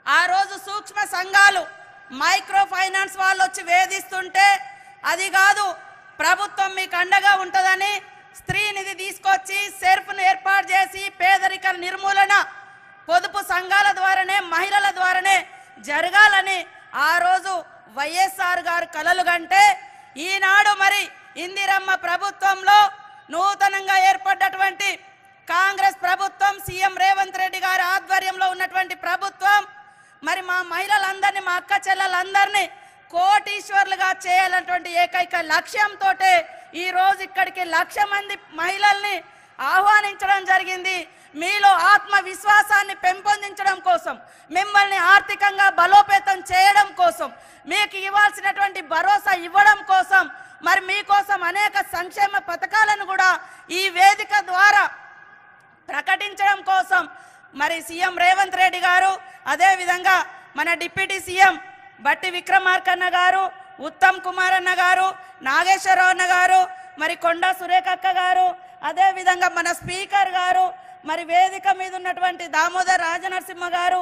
ఆ రోజు సూక్ష్మ సంఘాలు మైక్రో ఫైనాన్స్ వాళ్ళు వచ్చి వేధిస్తుంటే అది కాదు ప్రభుత్వం మీకు అండగా ఉంటుందని స్త్రీ నిధి తీసుకొచ్చి సెర్ఫ్ను ఏర్పాటు చేసి పేదరిక నిర్మూలన పొదుపు సంఘాల ద్వారానే మహిళల ద్వారానే జరగాలని ఆ రోజు వైఎస్ఆర్ గారు కలలు కంటే ఈనాడు మరి ఇందిరమ్మ ప్రభుత్వంలో నూతనంగా ఏర్పడ్డటువంటి కాంగ్రెస్ ప్రభుత్వం సీఎం రేవంత్ రెడ్డి గారి ఆధ్వర్యంలో ఉన్నటువంటి ప్రభుత్వం మరి మా మహిళలందరినీ మా అక్క చెల్లెలందరినీ కోటీశ్వర్లుగా చేయాలన్నటువంటి ఏకైక లక్ష్యంతో ఈ రోజు ఇక్కడికి 1,00,000 మంది మహిళల్ని ఆహ్వానించడం జరిగింది. మీలో ఆత్మవిశ్వాసాన్ని పెంపొందించడం కోసం, మిమ్మల్ని ఆర్థికంగా బలోపేతం చేయడం కోసం, మీకు ఇవ్వాల్సినటువంటి భరోసా ఇవ్వడం కోసం, మరి మీకోసం అనేక సంక్షేమ పథకాలను కూడా ఈ వేదిక ద్వారా ప్రకటించడం కోసం మరి సీఎం రేవంత్ రెడ్డి గారు, అదే విధంగా మన డిప్యూటీ సీఎం బట్టి విక్రమార్కన్న గారు, ఉత్తమ్ కుమార్ అన్న గారు, నాగేశ్వరరావు అన్న గారు, మరి కొండా సురేఖక్క గారు, అదే విధంగా మన స్పీకర్ గారు, మరి వేదిక మీద ఉన్నటువంటి దామోదర్ రాజనరసింహ గారు,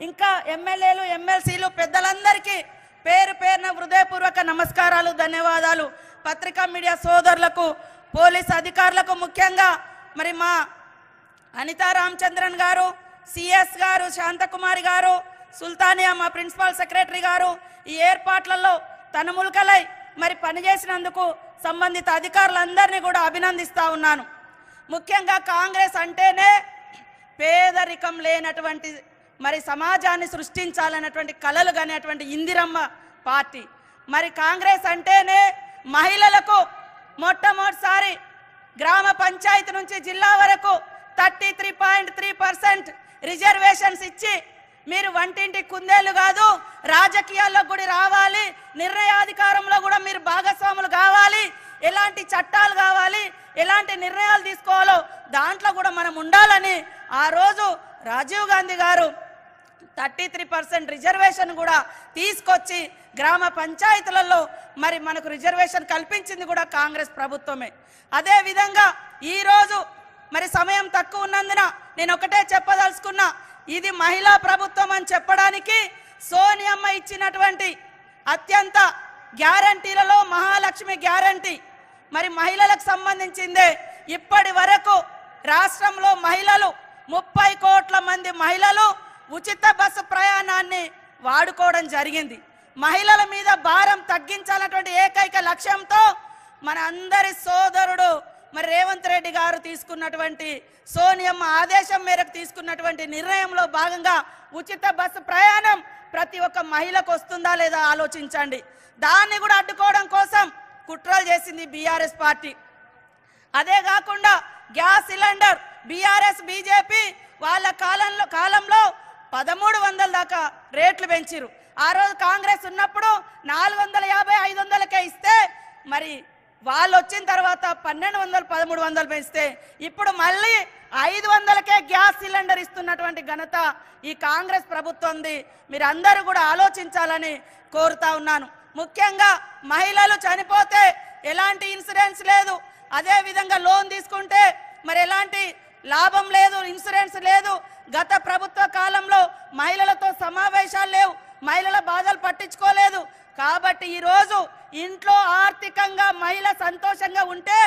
ఇంకా ఎమ్మెల్యేలు ఎమ్మెల్సీలు పెద్దలందరికీ పేరు పేరున హృదయపూర్వక నమస్కారాలు, ధన్యవాదాలు. పత్రికా మీడియా సోదరులకు, పోలీస్ అధికారులకు, ముఖ్యంగా మరి మా అనితా రామచంద్రన్ గారు, సిఎస్ గారు, శాంతకుమారి గారు, సుల్తానియా మా ప్రిన్సిపల్ సెక్రటరీ గారు ఈ ఏర్పాట్లలో తనములకలై మరి పనిచేసినందుకు సంబంధిత అధికారులందరినీ కూడా అభినందిస్తా ఉన్నాను. ముఖ్యంగా కాంగ్రెస్ అంటేనే పేదరికం లేనటువంటి మరి సమాజాన్ని సృష్టించాలన్నటువంటి కలలు కనేటువంటి ఇందిరమ్మ పార్టీ. మరి కాంగ్రెస్ అంటేనే మహిళలకు మొట్టమొదటిసారి గ్రామ పంచాయతీ నుంచి జిల్లా వరకు 33.3% రిజర్వేషన్స్ ఇచ్చి మీరు వంటింటి కుందేలు కాదు, రాజకీయాల్లో కూడా రావాలి, నిర్ణయాధికారంలో కూడా మీరు భాగస్వాములు కావాలి, ఎలాంటి చట్టాలు కావాలి, ఎలాంటి నిర్ణయాలు తీసుకోవాలో దాంట్లో కూడా మనం ఉండాలని ఆ రోజు రాజీవ్ గాంధీ గారు 33% రిజర్వేషన్ కూడా తీసుకొచ్చి గ్రామ పంచాయతీలలో మరి మనకు రిజర్వేషన్ కల్పించింది కూడా కాంగ్రెస్ ప్రభుత్వమే. అదే విధంగా ఈరోజు మరి సమయం తక్కువ ఉన్నందున నేను ఒకటే చెప్పదలుచుకున్నా, ఇది మహిళా ప్రభుత్వం అని చెప్పడానికి సోనియమ్మ ఇచ్చినటువంటి అత్యంత గ్యారంటీలలో మహాలక్ష్మి గ్యారంటీ మరి మహిళలకు సంబంధించిందే. ఇప్పటి వరకు రాష్ట్రంలో మహిళలు 30 కోట్ల మంది మహిళలు ఉచిత బస్సు ప్రయాణాన్ని వాడుకోవడం జరిగింది. మహిళల మీద భారం తగ్గించాలన్నటువంటి ఏకైక లక్ష్యంతో మన అందరి సోదరుడు మరి రేవంత్ రెడ్డి గారు తీసుకున్నటువంటి సోనియమ్మ ఆదేశం మేరకు తీసుకున్నటువంటి నిర్ణయంలో భాగంగా ఉచిత బస్సు ప్రయాణం ప్రతి ఒక్క మహిళకు వస్తుందా లేదా ఆలోచించండి. దాన్ని కూడా అడ్డుకోవడం కోసం కుట్రలు చేసింది బీఆర్ఎస్ పార్టీ. అదే కాకుండా గ్యాస్ సిలిండర్ బీఆర్ఎస్ బీజేపీ వాళ్ళ కాలంలో 1300 దాకా రేట్లు పెంచారు. ఆ రోజు కాంగ్రెస్ ఉన్నప్పుడు 450, 500కే ఇస్తే మరి వాళ్ళు వచ్చిన తర్వాత 1200, 1300 పెంచితే ఇప్పుడు మళ్ళీ 500కే గ్యాస్ సిలిండర్ ఇస్తున్నటువంటి ఘనత ఈ కాంగ్రెస్ ప్రభుత్వంది. మీరు అందరూ కూడా ఆలోచించాలని కోరుతా ఉన్నాను. ముఖ్యంగా మహిళలు చనిపోతే ఎలాంటి ఇన్సూరెన్స్ లేదు, అదే విధంగా లోన్ తీసుకుంటే మరి ఎలాంటి లాభం లేదు, ఇన్సూరెన్స్ లేదు. గత ప్రభుత్వ కాలంలో మహిళలతో సమావేశాలు లేవు, మహిళల బాధలు పట్టించుకోలేదు. కాబట్టి ఈరోజు ఇంట్లో ఆర్థికంగా మహిళ సంతోషంగా ఉంటే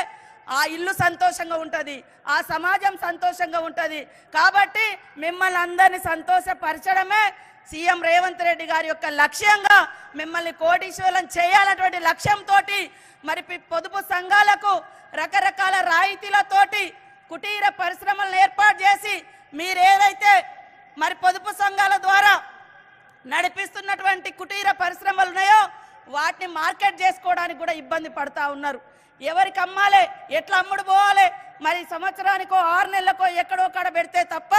ఆ ఇల్లు సంతోషంగా ఉంటుంది, ఆ సమాజం సంతోషంగా ఉంటుంది. కాబట్టి మిమ్మల్ని అందరినీ సంతోషపరచడమే సీఎం రేవంత్ రెడ్డి గారి యొక్క లక్ష్యంగా మిమ్మల్ని కోటీశ్వరులను చేయాలన్నటువంటి లక్ష్యంతో మరి పొదుపు సంఘాలకు రకరకాల రాయితీలతోటి కుటీర పరిశ్రమలను ఏర్పాటు చేసి మీరేదైతే మరి పొదుపు సంఘాల ద్వారా నడిపిస్తున్నటువంటి కుటీర పరిశ్రమలు ఉన్నాయో వాటిని మార్కెట్ చేసుకోవడానికి కూడా ఇబ్బంది పడతా ఉన్నారు. ఎవరికి అమ్మాలి, ఎట్లా అమ్ముడు పోవాలి, మరి సంవత్సరానికో 6 నెలలకో ఎక్కడో కాడ పెడితే తప్ప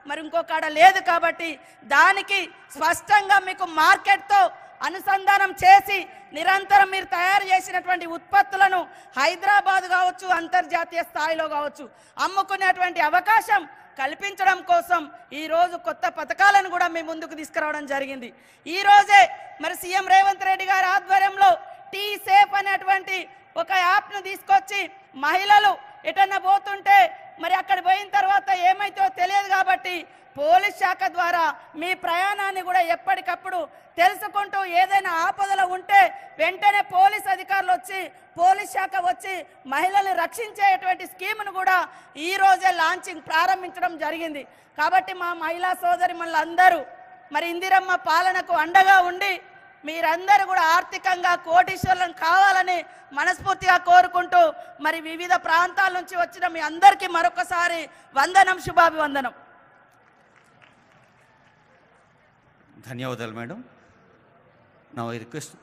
మరి ఇంకో కాడ లేదు. కాబట్టి దానికి స్పష్టంగా మీకు మార్కెట్తో అనుసంధానం చేసి నిరంతరం మీరు తయారు చేసినటువంటి ఉత్పత్తులను హైదరాబాద్ కావచ్చు, అంతర్జాతీయ స్థాయిలో కావచ్చు అమ్ముకునేటువంటి అవకాశం కల్పించడం కోసం ఈ రోజు కొత్త పథకాలను కూడా మీ ముందుకు తీసుకురావడం జరిగింది. ఈ రోజే మరి సీఎం రేవంత్ రెడ్డి గారి ఆధ్వర్యంలో టీ సేఫ్ అనేటువంటి ఒక యాప్ను తీసుకొచ్చి మహిళలు ఎటన్నా పోతుంటే మరి అక్కడ పోయిన తర్వాత ఏమైతే తెలియదు కాబట్టి పోలీస్ శాఖ ద్వారా మీ ప్రయాణాన్ని కూడా ఎప్పటికప్పుడు తెలుసుకుంటూ ఏదైనా ఆపదలో ఉంటే వెంటనే పోలీస్ అధికారులు వచ్చి పోలీస్ శాఖ వచ్చి మహిళల్ని రక్షించేటువంటి స్కీమ్ను కూడా ఈ రోజే లాంచింగ్ ప్రారంభించడం జరిగింది. కాబట్టి మా మహిళా సోదరిమణులందరూ మరి ఇందిరమ్మ పాలనకు అండగా ఉండి మీరందరూ కూడా ఆర్థికంగా కోటీశ్వరులను కావాలని మనస్ఫూర్తిగా కోరుకుంటూ మరి వివిధ ప్రాంతాల నుంచి వచ్చిన మీ అందరికీ మరొకసారి వందనం, శుభాభివందనం. ధన్యవాదాలు మేడం. నా రిక్వెస్ట్